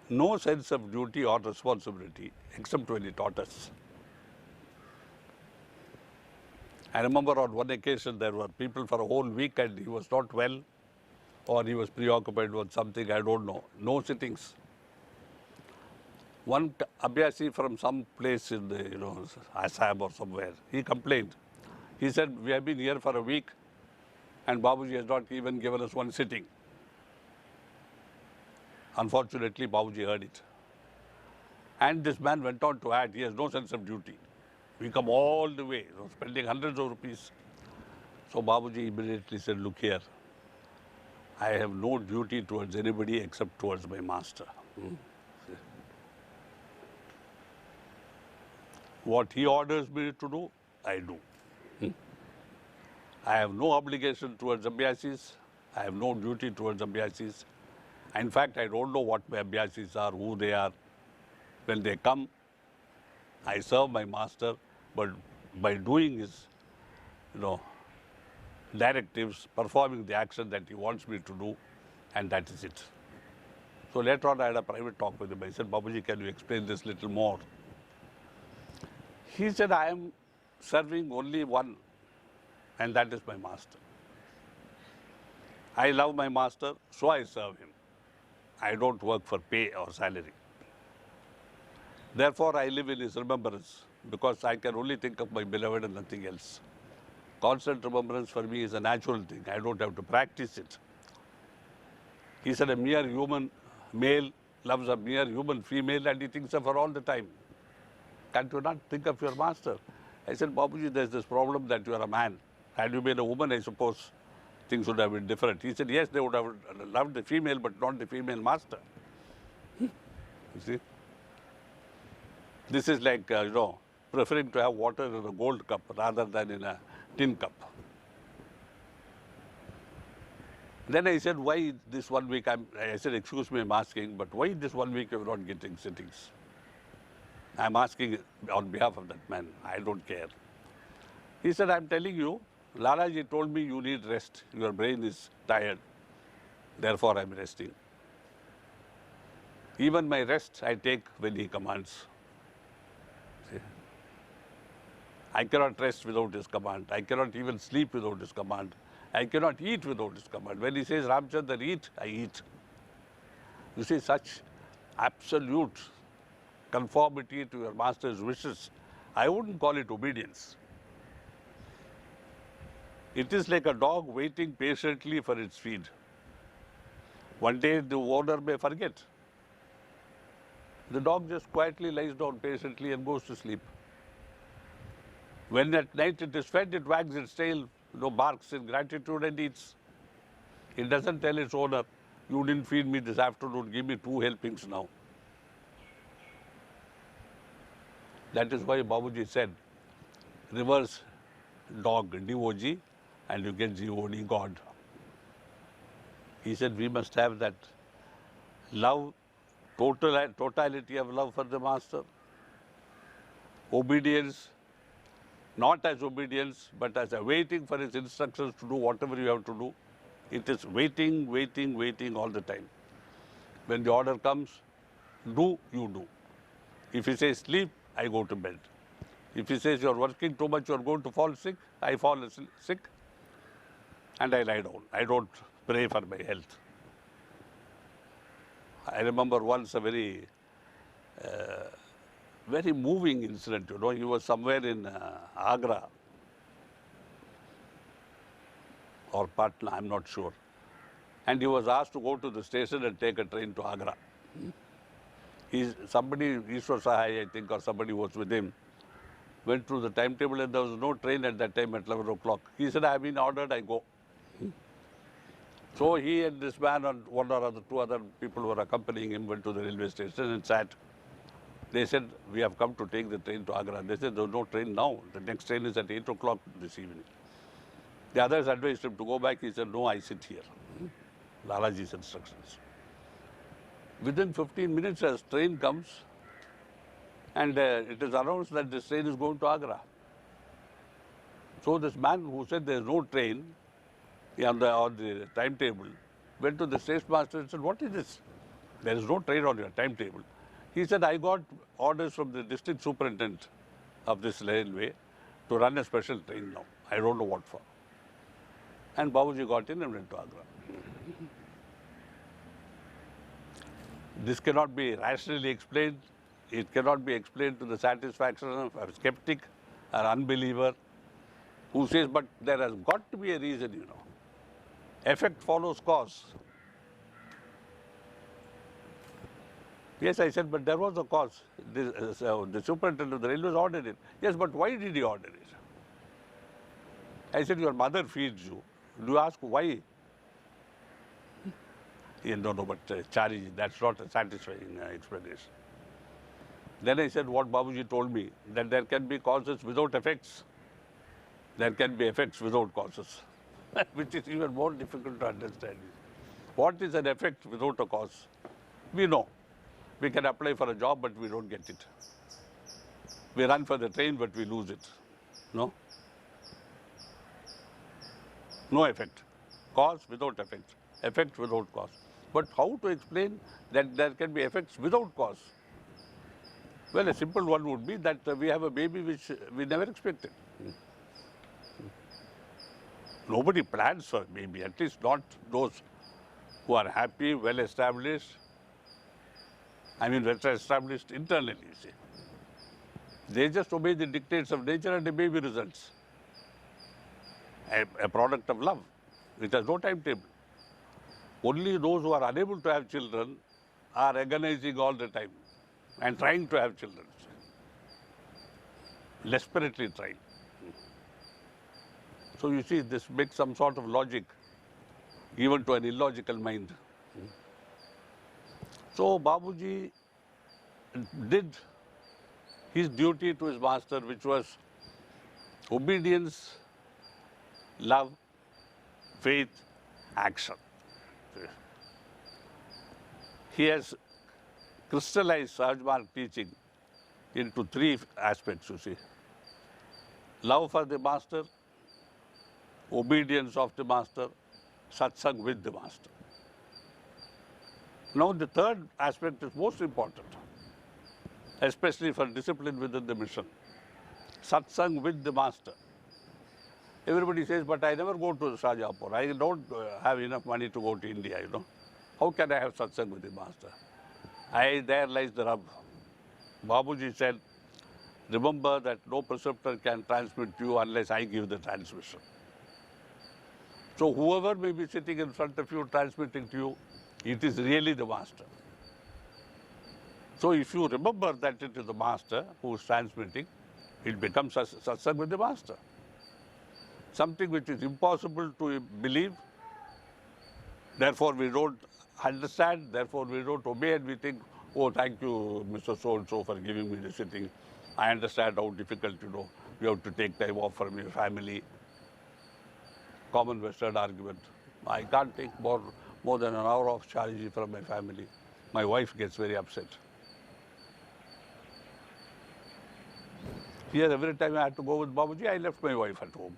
no sense of duty or responsibility except when he taught us. I remember on one occasion there were people for a whole week and he was not well or he was preoccupied with something, I don't know. No sittings. One Abhyasi from some place in the, Assam or somewhere, he complained. He said, we have been here for a week and Babuji has not even given us one sitting. Unfortunately, Babuji heard it. And this man went on to add, he has no sense of duty. We come all the way, spending hundreds of rupees. So Babuji immediately said, look here, I have no duty towards anybody except towards my master. What he orders me to do, I do. I have no obligation towards abhyasis. I have no duty towards abhyasis. In fact, I don't know what my abhyasis are, who they are. When they come, I serve my master, but by doing his, directives, performing the action that he wants me to do, and that is it. So later on, I had a private talk with him. I said, Babuji, can you explain this little more? He said, I am serving only one, and that is my master. I love my master, so I serve him. I don't work for pay or salary. Therefore, I live in his remembrance, because I can only think of my beloved and nothing else. Constant remembrance for me is a natural thing. I don't have to practice it. He said a mere human male loves a mere human female and he thinks of her all the time. Can't you not think of your master? I said, Babuji, there's this problem that you are a man. Had you been a woman, I suppose things would have been different. He said, yes, they would have loved the female, but not the female master. You see? This is like, preferring to have water in a gold cup rather than in a tin cup. Then I said, why this 1 week? I said, excuse me, I'm asking, but why this 1 week you're not getting sittings? I'm asking on behalf of that man. I don't care. He said, I'm telling you, Lalaji told me you need rest. Your brain is tired. Therefore, I'm resting. Even my rest I take when he commands. See? I cannot rest without his command. I cannot even sleep without his command. I cannot eat without his command. When he says, Ramchandra, eat, I eat. You see, such absolute conformity to your master's wishes, I wouldn't call it obedience. It is like a dog waiting patiently for its feed. One day the owner may forget. The dog just quietly lies down patiently and goes to sleep. When at night it is fed, it wags its tail, barks in gratitude and eats. It doesn't tell its owner, you didn't feed me this afternoon, give me 2 helpings now. That is why Babuji said, reverse dog, D-O-G, and you get G-O-D, God. He said we must have that love, totality of love for the master. Obedience, not as obedience, but as a waiting for his instructions to do whatever you have to do. It is waiting, waiting, waiting all the time. When the order comes, do, you do. If he says sleep, I go to bed. If he says you're working too much, you're going to fall sick, I fall sick and I lie down. I don't pray for my health. I remember once a very moving incident, He was somewhere in Agra or Patna, I'm not sure. And he was asked to go to the station and take a train to Agra. Somebody, Ishwar Sahai, I think, or somebody was with him, went through the timetable and there was no train at that time at 11 o'clock. He said, I've been ordered, I go. So he and this man and 1 or 2 other people who were accompanying him went to the railway station and sat. They said, we have come to take the train to Agra. They said, there's no train now. The next train is at 8 o'clock this evening. The others advised him to go back. He said, no, I sit here. Lalaji's instructions. Within 15 minutes, as train comes, and it is announced that this train is going to Agra. So this man who said there is no train on the timetable went to the station master and said, what is this? There is no train on your timetable. He said, I got orders from the district superintendent of this railway to run a special train now. I don't know what for. And Babuji got in and went to Agra. This cannot be rationally explained. It cannot be explained to the satisfaction of a skeptic or unbeliever who says, but there has got to be a reason, Effect follows cause. Yes, I said, but there was a cause. The superintendent of the railways ordered it. Yes, but why did he order it? I said, your mother feeds you. Do you ask why? No, but Chariji, that's not a satisfying explanation. Then I said what Babuji told me, that there can be causes without effects. There can be effects without causes, which is even more difficult to understand. What is an effect without a cause? We know. We can apply for a job, but we don't get it. We run for the train, but we lose it. No? No effect. Cause without effect. Effect without cause. But how to explain that there can be effects without cause? Well, a simple one would be that we have a baby which we never expected. Nobody plans for a baby, at least not those who are happy, well established. I mean, well established internally, you see. They just obey the dictates of nature and the baby results. A product of love. It has no timetable. Only those who are unable to have children are agonizing all the time and trying to have children. Desperately trying. So you see, this makes some sort of logic, even to an illogical mind. So Babuji did his duty to his master, which was obedience, love, faith, action. He has crystallized Sahaj teaching into three aspects, you see. Love for the master, obedience of the master, satsang with the master. Now the third aspect is most important, especially for discipline within the mission. Satsang with the master. Everybody says, but I never go to Shahjahanpur. I don't have enough money to go to India, you know. How can I have satsang with the master? There lies the rub. Babuji said, remember that no preceptor can transmit to you unless I give the transmission. So whoever may be sitting in front of you transmitting to you, it is really the master. So if you remember that it is the master who is transmitting, it becomes satsang with the master. Something which is impossible to believe, therefore we don't understand, therefore we don't obey, and we think, oh, thank you, Mr. So-and-so, for giving me the sitting. I understand how difficult, you have to take time off from your family. Common Western argument. I can't take more than an hour of Chariji from my family. My wife gets very upset. Here, every time I had to go with Babuji, I left my wife at home.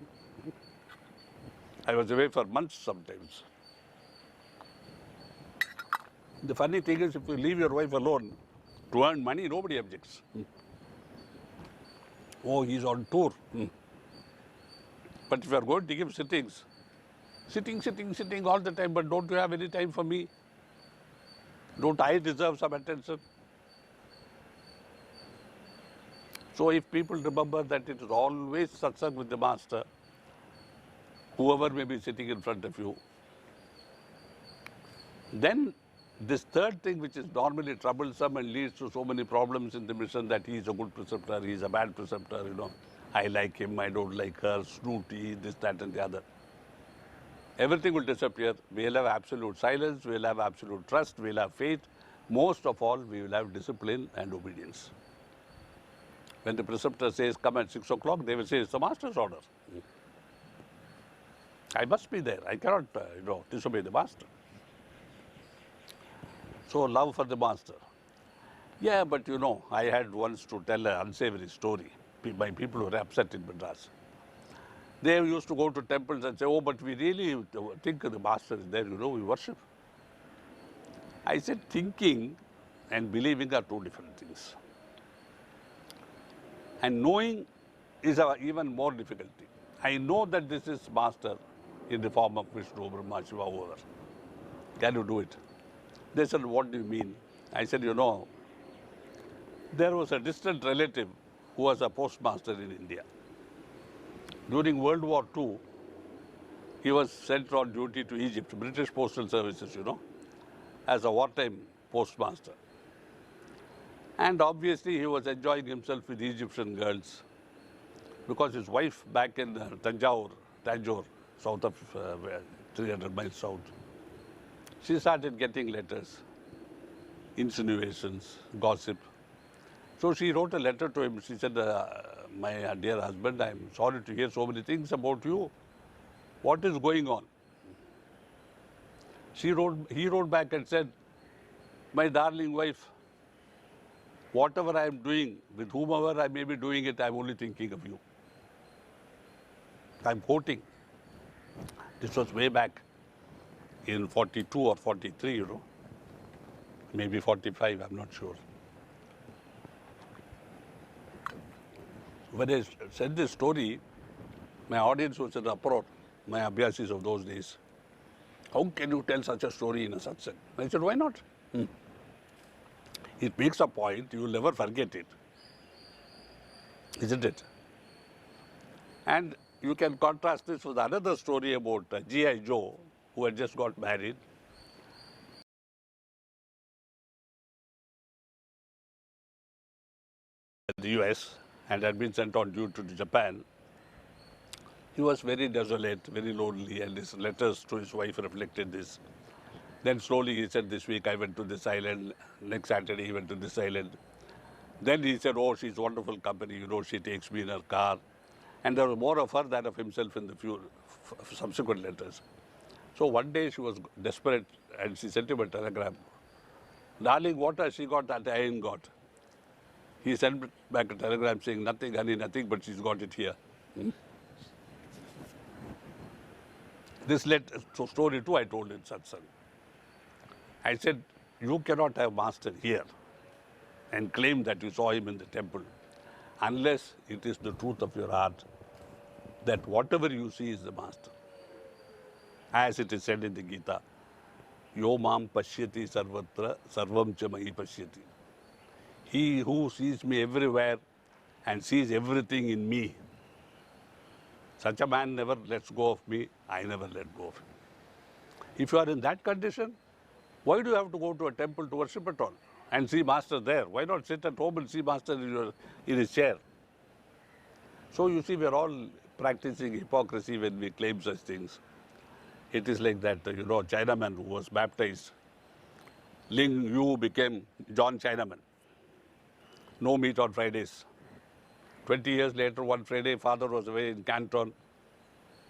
I was away for months sometimes. The funny thing is, if you leave your wife alone to earn money, nobody objects. Oh, he's on tour. But if you are going to give sittings, sitting all the time, but don't you have any time for me? Don't I deserve some attention? So if people remember that it is always satsang with the master, whoever may be sitting in front of you, then this third thing, which is normally troublesome and leads to so many problems in the mission, that he is a good preceptor, he is a bad preceptor, I like him, I don't like her, snooty, this, that and the other. Everything will disappear. We will have absolute silence, we will have absolute trust, we will have faith. Most of all, we will have discipline and obedience. When the preceptor says, come at 6 o'clock, they will say, it's the master's order. I must be there. I cannot, disobey the master. So, love for the master. Yeah, but I had once to tell an unsavory story by people who were upset in Madras. They used to go to temples and say, oh, but we really think the master is there, we worship. I said, thinking and believing are two different things. And knowing is even more difficulty. I know that this is master in the form of Vishnu, Brahma, Shiva, whoever. Can you do it? They said, what do you mean? I said, there was a distant relative who was a postmaster in India. During World War II, he was sent on duty to Egypt, British Postal Services, as a wartime postmaster. And obviously he was enjoying himself with Egyptian girls because his wife back in Tanjore, south of 300 miles south, she started getting letters, insinuations, gossip. So she wrote a letter to him. She said, my dear husband, I'm sorry to hear so many things about you. What is going on? He wrote back and said, my darling wife, whatever I am doing, with whomever I may be doing it, I'm only thinking of you. I'm quoting. This was way back in 42 or 43, maybe 45, I'm not sure. When I said this story, my audience was in uproar, my abhyasis of those days. How can you tell such a story in a satsang? I said, why not? It makes a point, you will never forget it. Isn't it? And you can contrast this with another story about G.I. Joe, who had just got married. In the US and had been sent on duty to Japan. He was very desolate, very lonely, and his letters to his wife reflected this. Then slowly he said, this week I went to this island, next Saturday he went to this island. Then he said, oh, she's wonderful company, she takes me in her car. And there was more of her than of himself in the few subsequent letters. So one day she was desperate and she sent him a telegram. Darling, what has she got that I ain't got? He sent back a telegram saying, nothing, honey, nothing, but she's got it here. This story too I told in satsang. I said, you cannot have master here and claim that you saw him in the temple unless it is the truth of your heart that whatever you see is the master. As it is said in the Gita, Yo mam pashyati sarvatra sarvam cha mahi pashyati. He who sees me everywhere and sees everything in me, such a man never lets go of me, I never let go of him. If you are in that condition, why do you have to go to a temple to worship at all and see master there? Why not sit at home and see master in his chair? So you see, we are all practicing hypocrisy when we claim such things. It is like that, Chinaman who was baptized. Ling Yu became John Chinaman. No meat on Fridays. 20 years later, one Friday, father was away in Canton.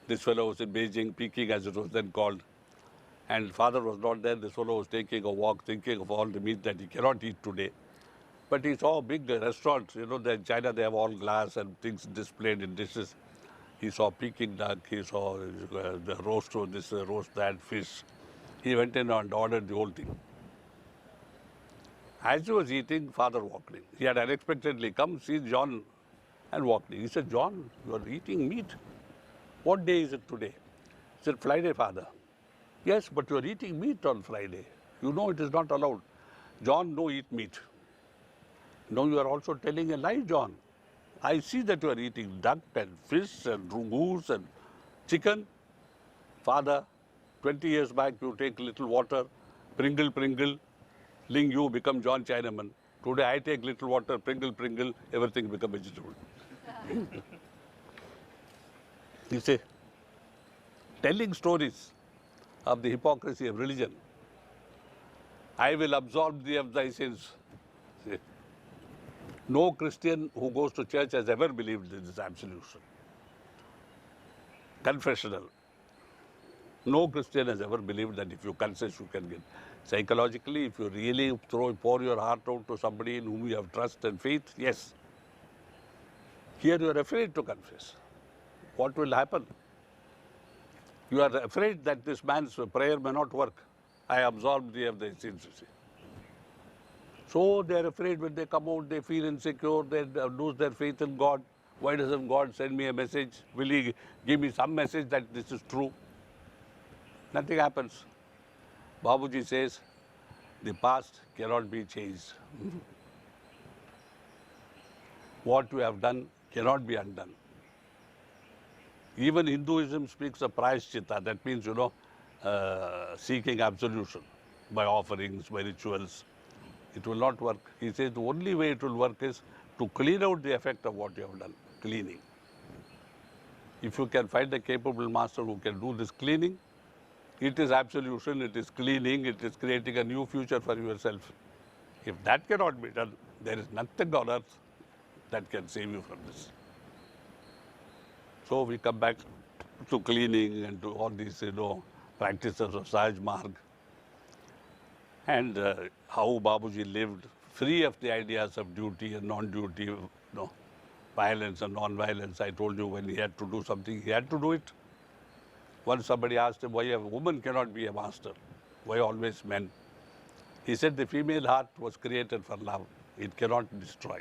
This fellow was in Beijing, Peking as it was then called. And father was not there. This fellow was taking a walk, thinking of all the meat that he cannot eat today. But he saw big restaurants. In China they have all glass and things displayed in dishes. He saw Peking duck, he saw the roast this, roast that, fish. He went in and ordered the whole thing. As he was eating, father walked in. He had unexpectedly come, see John, and walked in. He said, John, you are eating meat. What day is it today? He said, Friday, father. Yes, but you are eating meat on Friday. You know it is not allowed. John, no eat meat. No, you are also telling a lie, John. I see that you are eating duck and fish and goose and chicken. Father, 20 years back you take little water, Pringle, Ling you become John Chinaman. Today I take little water, Pringle, everything become vegetable. You see, telling stories of the hypocrisy of religion. I will absolve thee of thy sins. See, no Christian who goes to church has ever believed in this absolution. Confessional. No Christian has ever believed that if you confess, you can get. Psychologically, if you really pour your heart out to somebody in whom you have trust and faith, yes. Here you are afraid to confess. What will happen? You are afraid that this man's prayer may not work. I absolve thee of thy sins, you see. So they are afraid when they come out, they feel insecure, they lose their faith in God. Why doesn't God send me a message? Will He give me some message that this is true? Nothing happens. Babuji says, the past cannot be changed. What we have done cannot be undone. Even Hinduism speaks of prayaschitta. That means, seeking absolution by offerings, by rituals. It will not work. He says the only way it will work is to clean out the effect of what you have done, cleaning. If you can find a capable master who can do this cleaning, it is absolution, it is cleaning, it is creating a new future for yourself. If that cannot be done, there is nothing on earth that can save you from this. So we come back to cleaning and to all these, practices of Sahaj Marg, and how Babuji lived free of the ideas of duty and non-duty, violence and non-violence. I told you when he had to do something, he had to do it. Once somebody asked him why a woman cannot be a master, why always men? He said the female heart was created for love. It cannot destroy.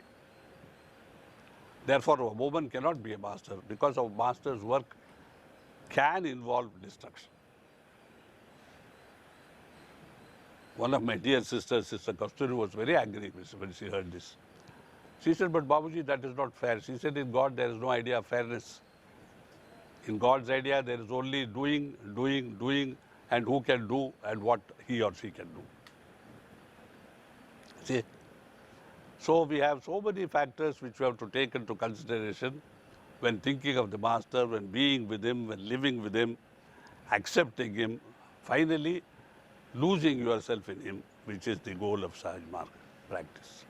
Therefore, a woman cannot be a master because a master's work can involve destruction. One of my dear sisters, Sister Kasturi, was very angry when she heard this. She said, but Babuji, that is not fair. She said, in God, there is no idea of fairness. In God's idea, there is only doing, doing, doing, and who can do and what he or she can do. See? So we have so many factors which we have to take into consideration when thinking of the Master, when being with him, when living with him, accepting him, finally losing yourself in him, which is the goal of Sahaj Marg practice.